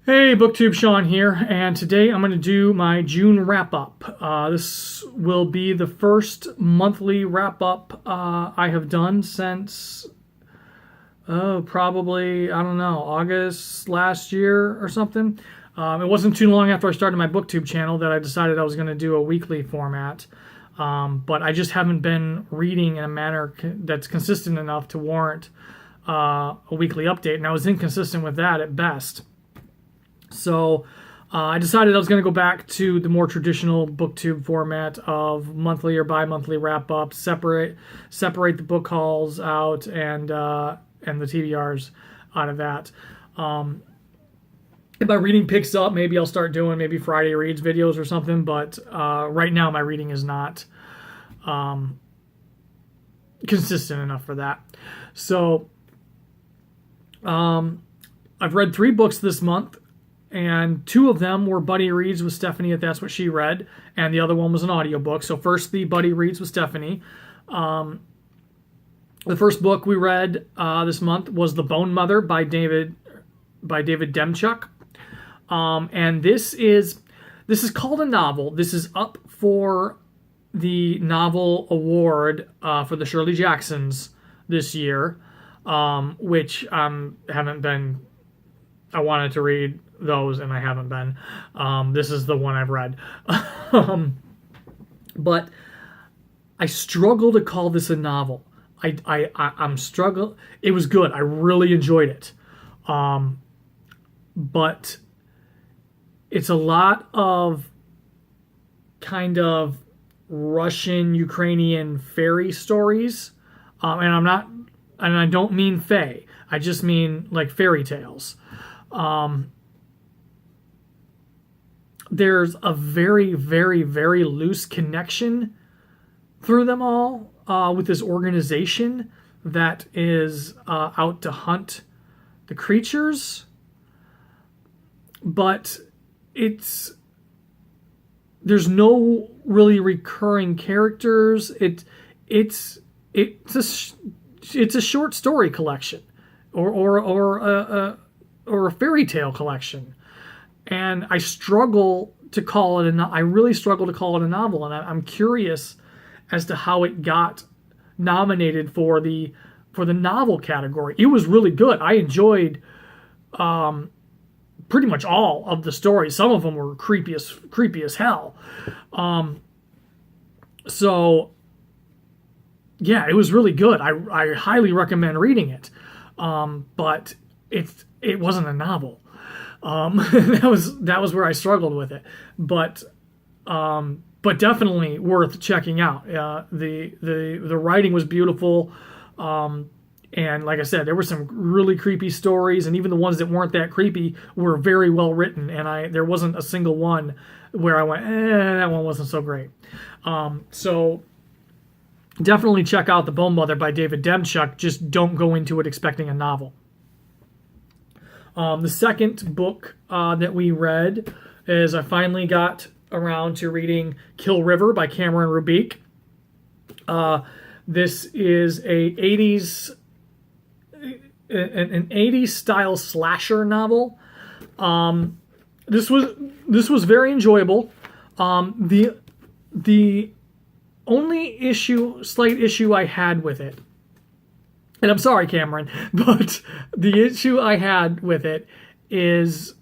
Hey, Booktube Sean here, and today I'm going to do my June wrap-up. This will be the first monthly wrap-up I have done since, probably, I don't know, August last year or something. It wasn't too long after I started my Booktube channel that I decided I was going to do a weekly format, but I just haven't been reading in a manner that's consistent enough to warrant a weekly update, and I was inconsistent with that at best. So I decided I was going to go back to the more traditional booktube format of monthly or bi-monthly wrap-ups, separate the book hauls out and the TBRs out of that. If my reading picks up, maybe I'll start doing maybe Friday Reads videos or something, but right now my reading is not consistent enough for that. So I've read 3 books this month. And 2 of them were Buddy Reads with Stephanie, if that's what she read, and the other one was an audiobook. So first, the Buddy Reads with Stephanie. The first book we read this month was The Bone Mother by David Demchuk. And this is called a novel. This is up for the novel award for the Shirley Jacksons this year, which haven't been. I wanted to read those and I haven't been. This is the one I've read. But I struggle to call this a novel. I'm struggling. It was good. I really enjoyed it. But it's a lot of kind of Russian, Ukrainian fairy stories. And I don't mean fae. I just mean like fairy tales. There's a very, very, very loose connection through them all with this organization that is out to hunt the creatures. But there's no really recurring characters. It's a short story collection or a fairy tale collection. And I struggle to call it I really struggle to call it a novel, and I'm curious as to how it got nominated for the novel category. It was really good. I enjoyed pretty much all of the stories. Some of them were creepy as hell. So yeah, it was really good. I highly recommend reading it. But it wasn't a novel. That was where I struggled with it, but definitely worth checking out. The writing was beautiful, and like I said, there were some really creepy stories, and even the ones that weren't that creepy were very well written. And there wasn't a single one where I went, that one wasn't so great. So definitely check out The Bone Mother by David Demchuk. Just don't go into it expecting a novel. The second book that we read is I finally got around to reading Kill River by Cameron Rubik. This is an 80s style slasher novel. This was very enjoyable. The only slight issue I had with it, and I'm sorry, Cameron, but the issue I had with it is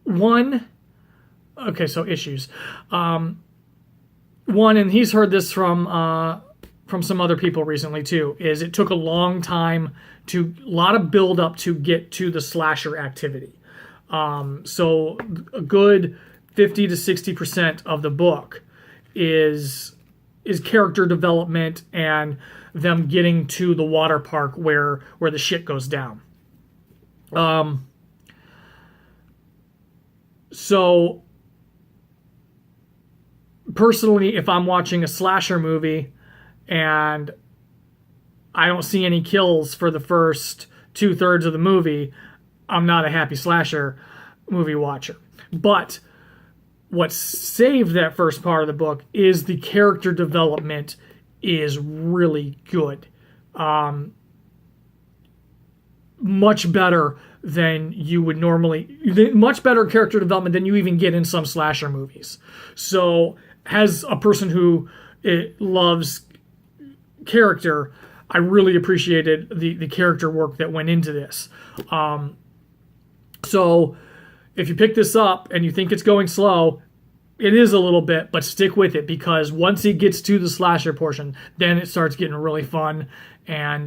one. Okay, so issues. One, and he's heard this from some other people recently too, is it took a long time a lot of build up to get to the slasher activity. So a good 50 to 60% of the book is character development and them getting to the water park where the shit goes down. So personally, if I'm watching a slasher movie and I don't see any kills for the first 2/3 of the movie, I'm not a happy slasher movie watcher. But what saved that first part of the book is the character development is really good. Much better than you would normally, much better character development than you even get in some slasher movies. So as a person who loves character, I really appreciated the character work that went into this. So if you pick this up and you think it's going slow, it is a little bit, but stick with it, because once it gets to the slasher portion, then it starts getting really fun, and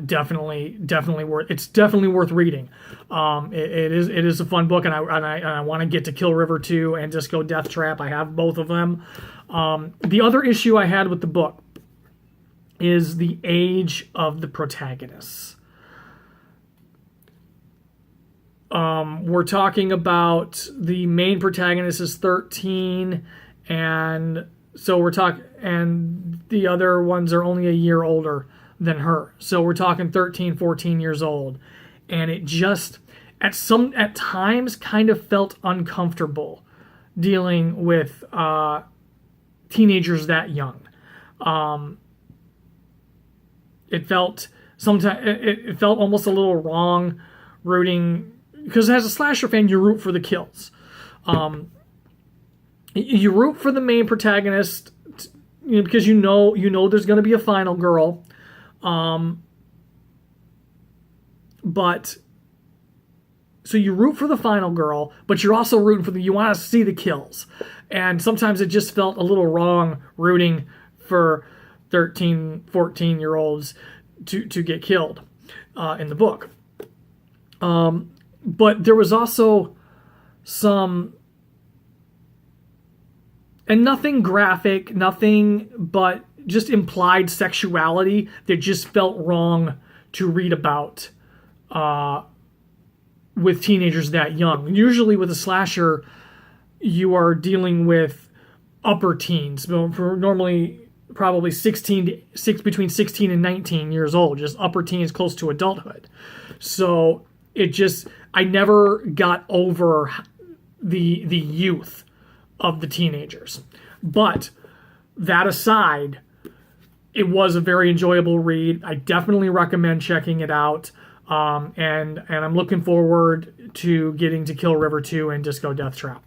definitely worth reading. It is a fun book, and I want to get to Kill River 2 and Disco Death Trap. I have both of them. The other issue I had with the book is the age of the protagonists. We're talking about the main protagonist is 13, and so and the other ones are only a year older than her. So we're talking 13, 14 years old. And it just, at times, kind of felt uncomfortable dealing with teenagers that young. It felt almost a little wrong rooting, because as a slasher fan, you root for the kills. You root for the main protagonist, because you know there's going to be a final girl. But so you root for the final girl, but you're also rooting for you want to see the kills. And sometimes it just felt a little wrong rooting for 13, 14-year-olds to get killed in the book. But there was also some, and nothing graphic, nothing but just implied sexuality that just felt wrong to read about with teenagers that young. Usually with a slasher, you are dealing with upper teens, normally probably between 16 and 19 years old, just upper teens close to adulthood. So I never got over the youth of the teenagers. But that aside, it was a very enjoyable read. I definitely recommend checking it out. And I'm looking forward to getting to Kill River 2 and Disco Death Trap.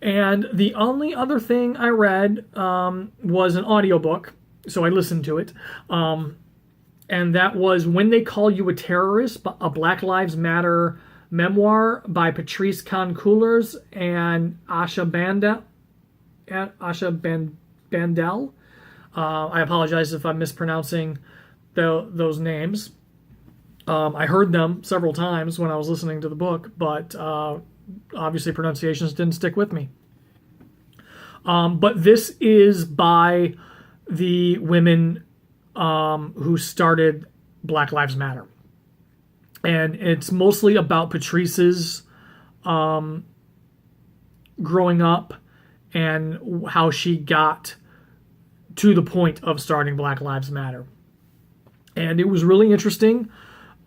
And the only other thing I read was an audiobook, so I listened to it. And that was When They Call You a Terrorist, a Black Lives Matter memoir by Patrice Khan-Coolers and Asha Bandel. I apologize if I'm mispronouncing those names. I heard them several times when I was listening to the book, but obviously pronunciations didn't stick with me. But this is by the women who started Black Lives Matter. And it's mostly about Patrice's growing up and how she got to the point of starting Black Lives Matter. And it was really interesting.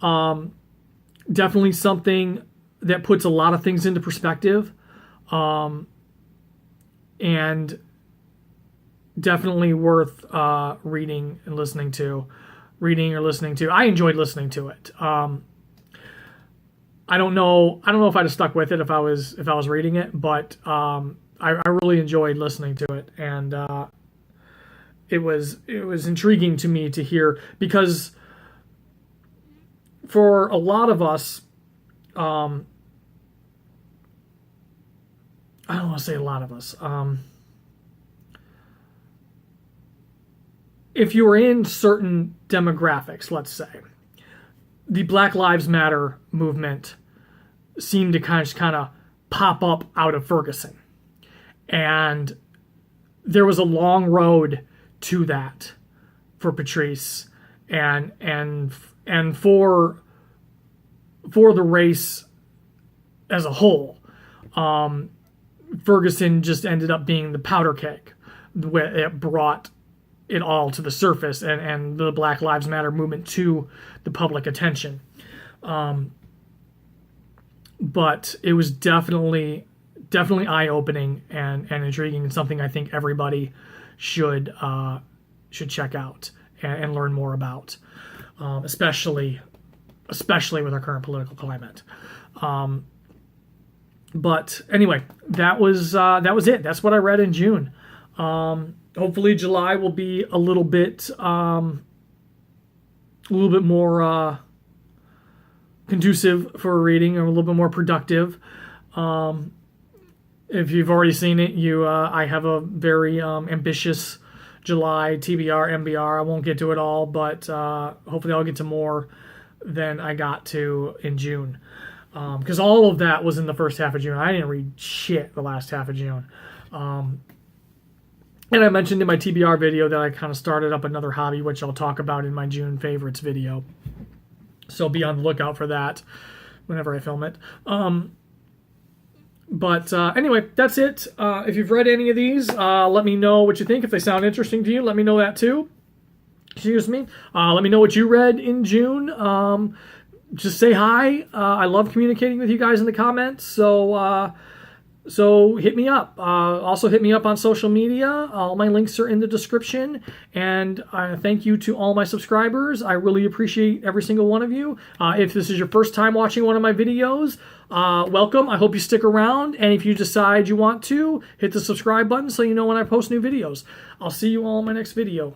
Definitely something that puts a lot of things into perspective. And definitely worth reading or listening to. I enjoyed listening to it. I don't know if I'd have stuck with it if I was reading it, but I really enjoyed listening to it, and it was intriguing to me to hear, because for a lot of us, I don't want to say a lot of us. If you were in certain demographics, let's say, the Black Lives Matter movement seemed to kind of pop up out of Ferguson. And there was a long road to that for Patrice and for the race as a whole. Ferguson just ended up being the powder keg. It brought it all to the surface and the Black Lives Matter movement to the public attention. But it was definitely eye-opening and intriguing, and something I think everybody should check out and learn more about. especially with our current political climate. But anyway, that was it. That's what I read in June. Hopefully July will be a little bit more conducive for reading, or a little bit more productive. If you've already seen it, I have a very ambitious July TBR, MBR. I won't get to it all, but hopefully I'll get to more than I got to in June. Because all of that was in the first half of June. I didn't read shit the last half of June. And I mentioned in my TBR video that I kind of started up another hobby, which I'll talk about in my June favorites video. So be on the lookout for that whenever I film it. But anyway, that's it. If you've read any of these, let me know what you think. If they sound interesting to you, let me know that too. Excuse me. Let me know what you read in June. Just say hi. I love communicating with you guys in the comments. So hit me up. Also hit me up on social media. All my links are in the description. And thank you to all my subscribers. I really appreciate every single one of you. If this is your first time watching one of my videos, welcome. I hope you stick around. And if you decide you want to, hit the subscribe button so you know when I post new videos. I'll see you all in my next video.